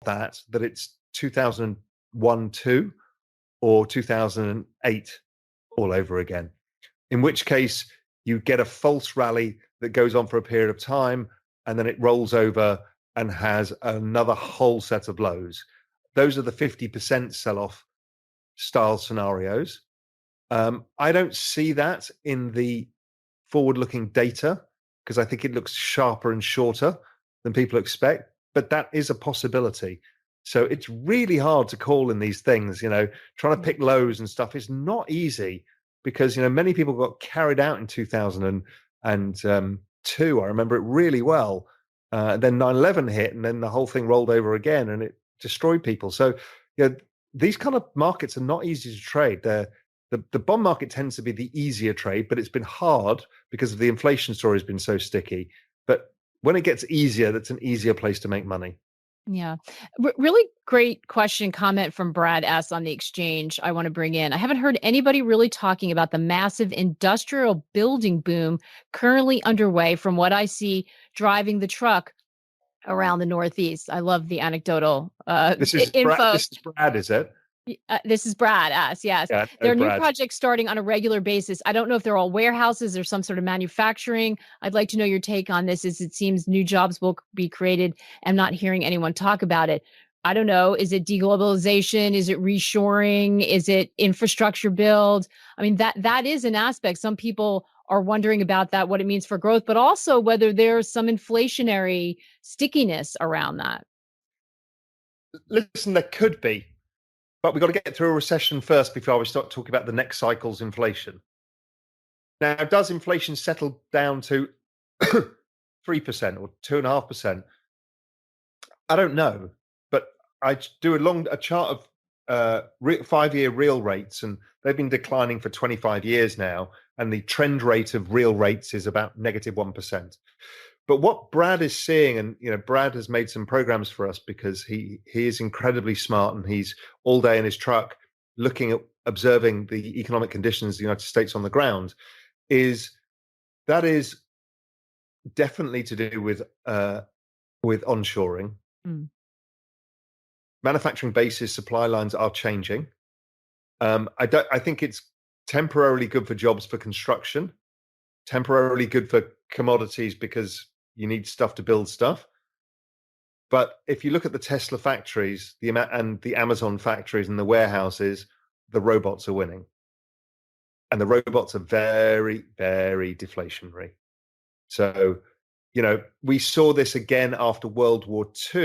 that it's 2001, 2 or 2008 all over again. In which case you get a false rally that goes on for a period of time and then it rolls over and has another whole set of lows. Those are the 50% sell-off style scenarios. I don't see that in the forward-looking data because I think it looks sharper and shorter than people expect, but that is a possibility. So it's really hard to call in these things, trying to pick lows and stuff is not easy because, many people got carried out in 2002. I remember it really well. Then 9/11 hit and then the whole thing rolled over again and it destroyed people. So, these kind of markets are not easy to trade. The bond market tends to be the easier trade, but it's been hard because of the inflation story has been so sticky. But when it gets easier, that's an easier place to make money. Yeah. Really great question, comment from Brad S. on the exchange I want to bring in. I haven't heard anybody really talking about the massive industrial building boom currently underway from what I see driving the truck around the Northeast. I love the anecdotal info. This is Brad, is it? This is Brad S. Yes. Yeah, There are new Brad. projects starting on a regular basis. I don't know if they're all warehouses or some sort of manufacturing. I'd like to know your take on this, as it seems new jobs will be created. I'm not hearing anyone talk about it. I don't know. Is it deglobalization? Is it reshoring? Is it infrastructure build? I mean, that is an aspect. Some people are wondering about that, what it means for growth, but also whether there's some inflationary stickiness around that. Listen, there could be. But we've got to get through a recession first before we start talking about the next cycle's inflation. Now, does inflation settle down to 3% or 2.5%? I don't know, but I do a chart of 5-year real rates, and they've been declining for 25 years now, and the trend rate of real rates is about -1%. But what Brad is seeing, and Brad has made some programs for us because he is incredibly smart and he's all day in his truck looking at observing the economic conditions of the United States on the ground, is definitely to do with onshoring. Manufacturing bases, supply lines are changing. I think it's temporarily good for jobs for construction, temporarily good for commodities because you need stuff to build stuff. But if you look at the Tesla factories, and the Amazon factories and the warehouses, the robots are winning. And the robots are very, very deflationary. So, we saw this again after World War II.